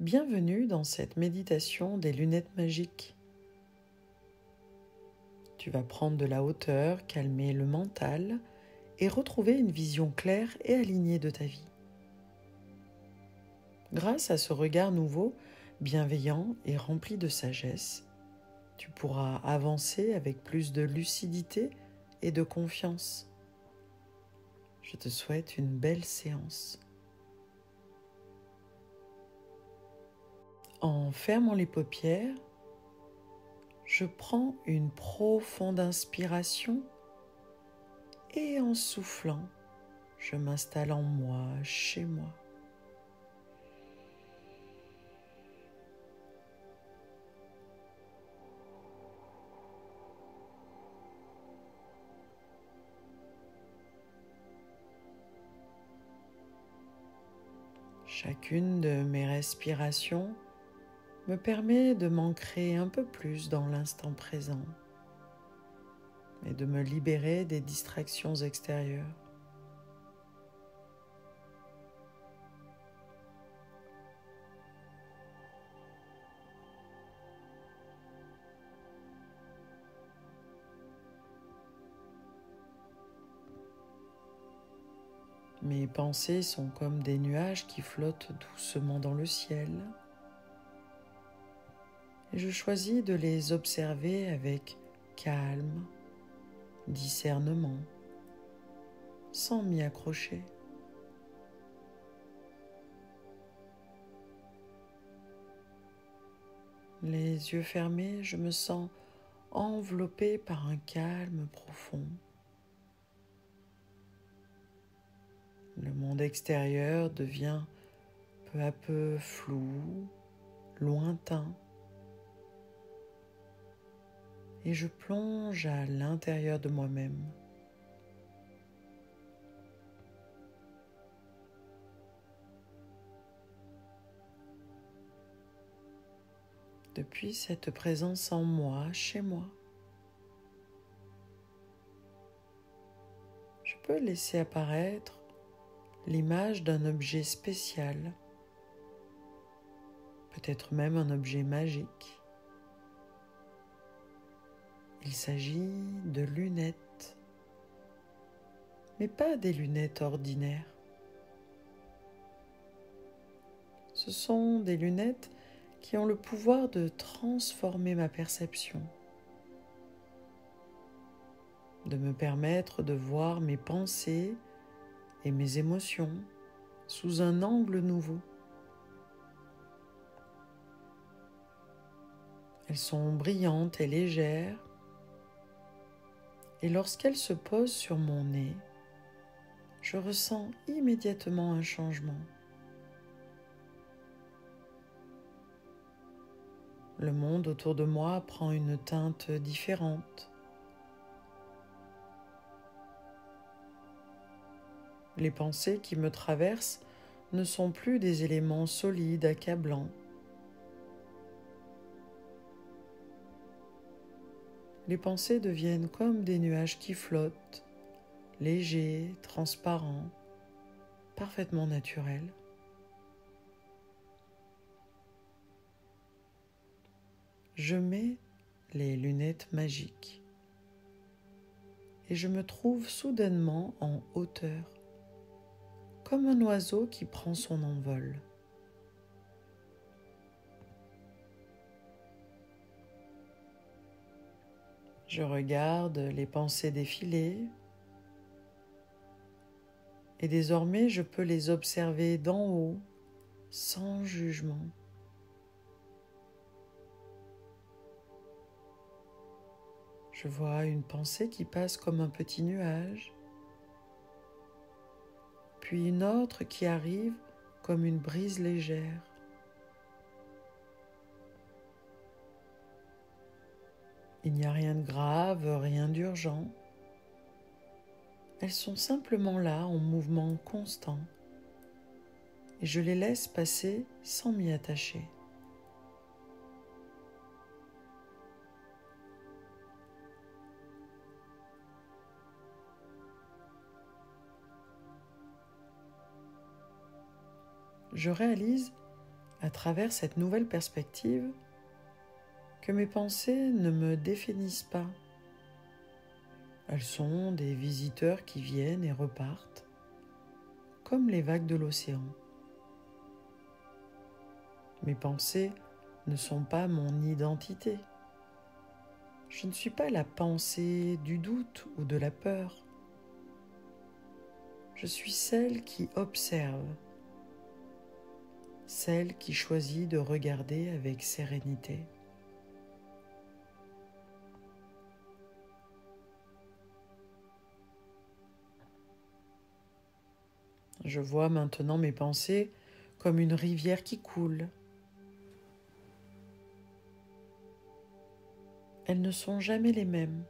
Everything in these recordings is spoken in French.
Bienvenue dans cette méditation des lunettes magiques. Tu vas prendre de la hauteur, calmer le mental et retrouver une vision claire et alignée de ta vie. Grâce à ce regard nouveau, bienveillant et rempli de sagesse, tu pourras avancer avec plus de lucidité et de confiance. Je te souhaite une belle séance. En fermant les paupières, je prends une profonde inspiration et en soufflant, je m'installe en moi, chez moi. Chacune de mes respirations me permet de m'ancrer un peu plus dans l'instant présent et de me libérer des distractions extérieures. Mes pensées sont comme des nuages qui flottent doucement dans le ciel. Et je choisis de les observer avec calme, discernement, sans m'y accrocher. Les yeux fermés, je me sens enveloppé par un calme profond. Le monde extérieur devient peu à peu flou, lointain, et je plonge à l'intérieur de moi-même. Depuis cette présence en moi, chez moi, je peux laisser apparaître l'image d'un objet spécial, peut-être même un objet magique. Il s'agit de lunettes, mais pas des lunettes ordinaires. Ce sont des lunettes qui ont le pouvoir de transformer ma perception, de me permettre de voir mes pensées et mes émotions sous un angle nouveau. Elles sont brillantes et légères, et lorsqu'elles se posent sur mon nez, je ressens immédiatement un changement. Le monde autour de moi prend une teinte différente. Les pensées qui me traversent ne sont plus des éléments solides, accablants. Les pensées deviennent comme des nuages qui flottent, légers, transparents, parfaitement naturels. Je mets les lunettes magiques et je me trouve soudainement en hauteur, comme un oiseau qui prend son envol. Je regarde les pensées défiler et désormais je peux les observer d'en haut, sans jugement. Je vois une pensée qui passe comme un petit nuage, puis une autre qui arrive comme une brise légère. Il n'y a rien de grave, rien d'urgent. Elles sont simplement là en mouvement constant et je les laisse passer sans m'y attacher. Je réalise à travers cette nouvelle perspective, que mes pensées ne me définissent pas. Elles sont des visiteurs qui viennent et repartent, comme les vagues de l'océan. Mes pensées ne sont pas mon identité. Je ne suis pas la pensée du doute ou de la peur. Je suis celle qui observe, celle qui choisit de regarder avec sérénité. Je vois maintenant mes pensées comme une rivière qui coule. Elles ne sont jamais les mêmes.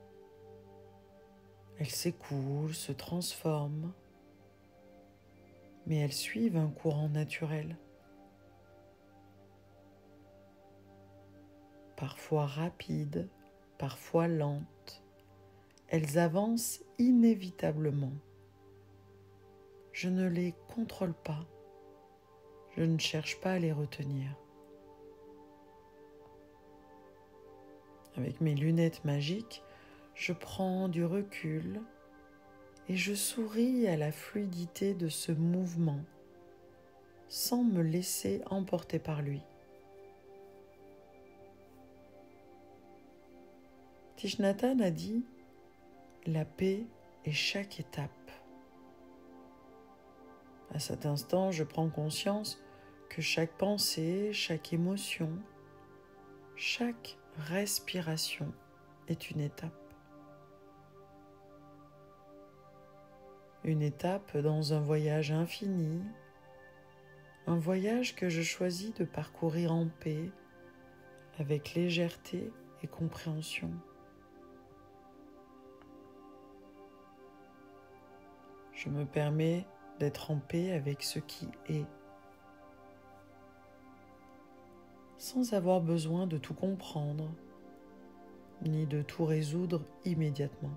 Elles s'écoulent, se transforment, mais elles suivent un courant naturel. Parfois rapides, parfois lentes, elles avancent inévitablement. Je ne les contrôle pas, je ne cherche pas à les retenir. Avec mes lunettes magiques, je prends du recul et je souris à la fluidité de ce mouvement sans me laisser emporter par lui. Thich Nhat Hanh a dit « La paix est chaque étape ». À cet instant, je prends conscience que chaque pensée, chaque émotion, chaque respiration est une étape. Une étape dans un voyage infini, un voyage que je choisis de parcourir en paix, avec légèreté et compréhension. Je me permets d'être en paix avec ce qui est, sans avoir besoin de tout comprendre, ni de tout résoudre immédiatement.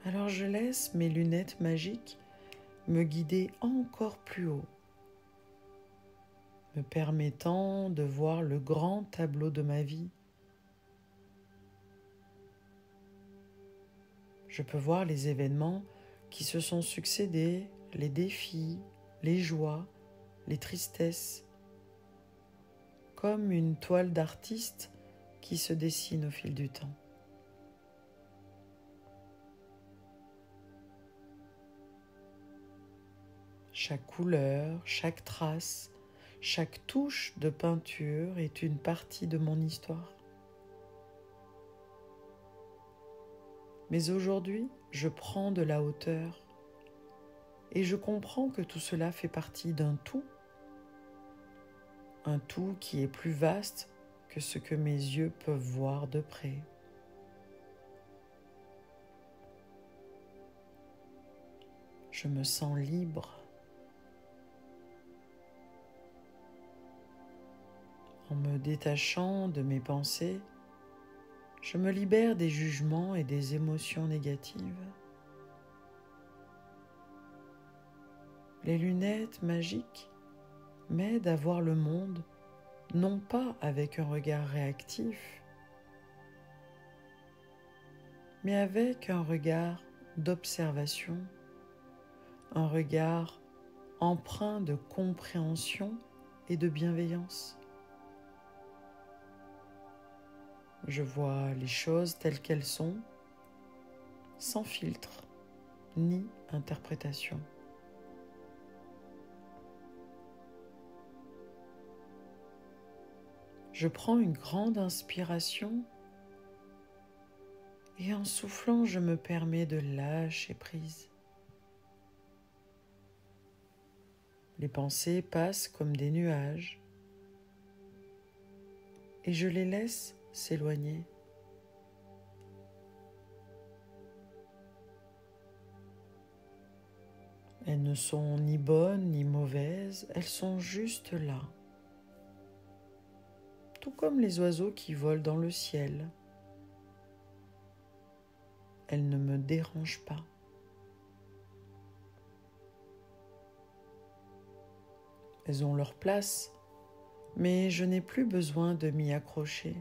Alors je laisse mes lunettes magiques me guider encore plus haut, me permettant de voir le grand tableau de ma vie. Je peux voir les événements qui se sont succédés, les défis, les joies, les tristesses, comme une toile d'artiste qui se dessine au fil du temps. Chaque couleur, chaque trace, chaque touche de peinture est une partie de mon histoire. Mais aujourd'hui, je prends de la hauteur et je comprends que tout cela fait partie d'un tout qui est plus vaste que ce que mes yeux peuvent voir de près. Je me sens libre. En me détachant de mes pensées, je me libère des jugements et des émotions négatives. Les lunettes magiques m'aident à voir le monde non pas avec un regard réactif, mais avec un regard d'observation, un regard empreint de compréhension et de bienveillance. Je vois les choses telles qu'elles sont, sans filtre ni interprétation. Je prends une grande inspiration et en soufflant, je me permets de lâcher prise. Les pensées passent comme des nuages et je les laisse s'éloigner. Elles ne sont ni bonnes ni mauvaises, elles sont juste là. Tout comme les oiseaux qui volent dans le ciel. Elles ne me dérangent pas. Elles ont leur place, mais je n'ai plus besoin de m'y accrocher.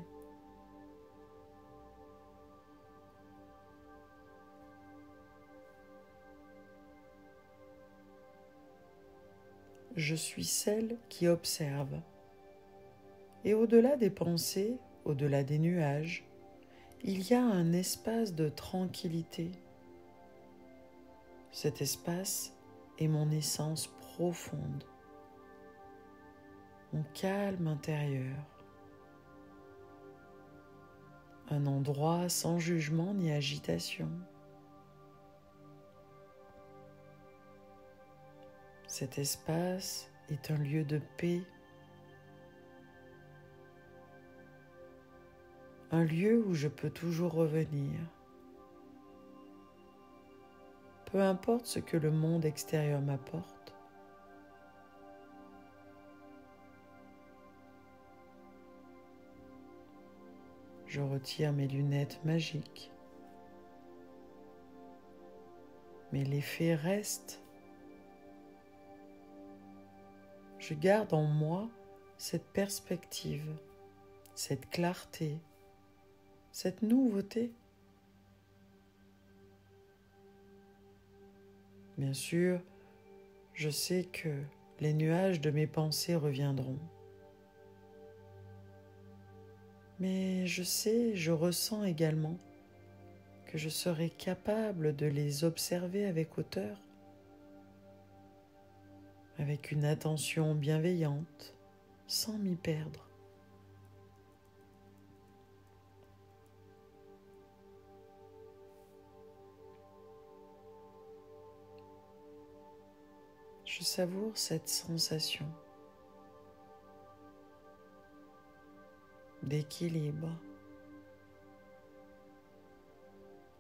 Je suis celle qui observe. Et au-delà des pensées, au-delà des nuages, il y a un espace de tranquillité. Cet espace est mon essence profonde, mon calme intérieur, un endroit sans jugement ni agitation. Cet espace est un lieu de paix, un lieu où je peux toujours revenir. Peu importe ce que le monde extérieur m'apporte. Je retire mes lunettes magiques, mais l'effet reste. Je garde en moi cette perspective, cette clarté, cette nouveauté. Bien sûr, je sais que les nuages de mes pensées reviendront. Mais je ressens également que je serai capable de les observer avec hauteur, avec une attention bienveillante, sans m'y perdre. Je savoure cette sensation d'équilibre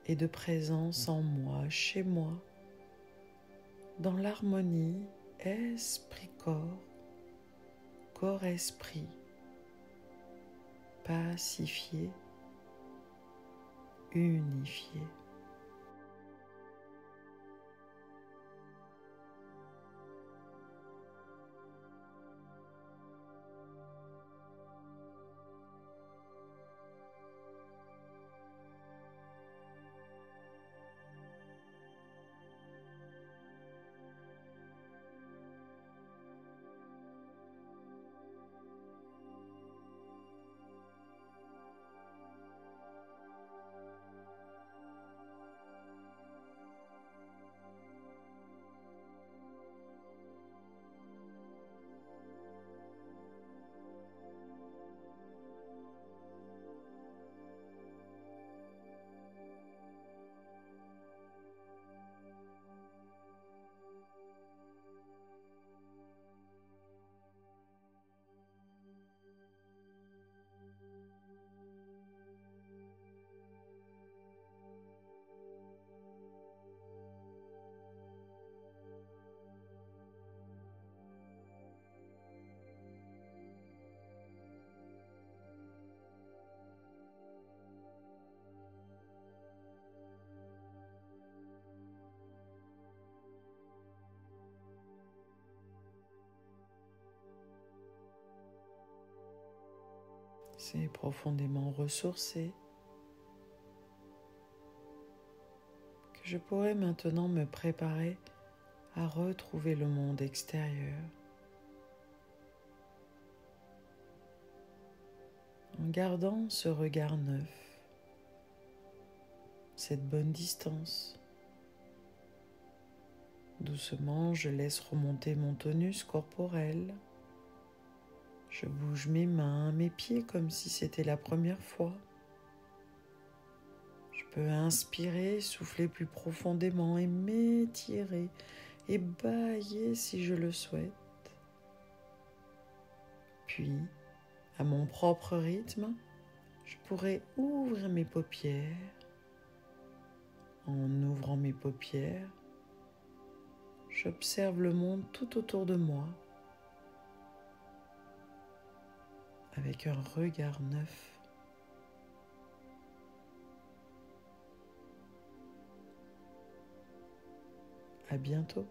et de présence en moi, chez moi, dans l'harmonie esprit-corps, corps-esprit, pacifié, unifié. C'est profondément ressourcé que je pourrais maintenant me préparer à retrouver le monde extérieur en gardant ce regard neuf, cette bonne distance. Doucement, je laisse remonter mon tonus corporel. Je bouge mes mains, mes pieds comme si c'était la première fois. Je peux inspirer, souffler plus profondément et m'étirer et bâiller si je le souhaite. Puis, à mon propre rythme, je pourrais ouvrir mes paupières. En ouvrant mes paupières, j'observe le monde tout autour de moi avec un regard neuf. À bientôt.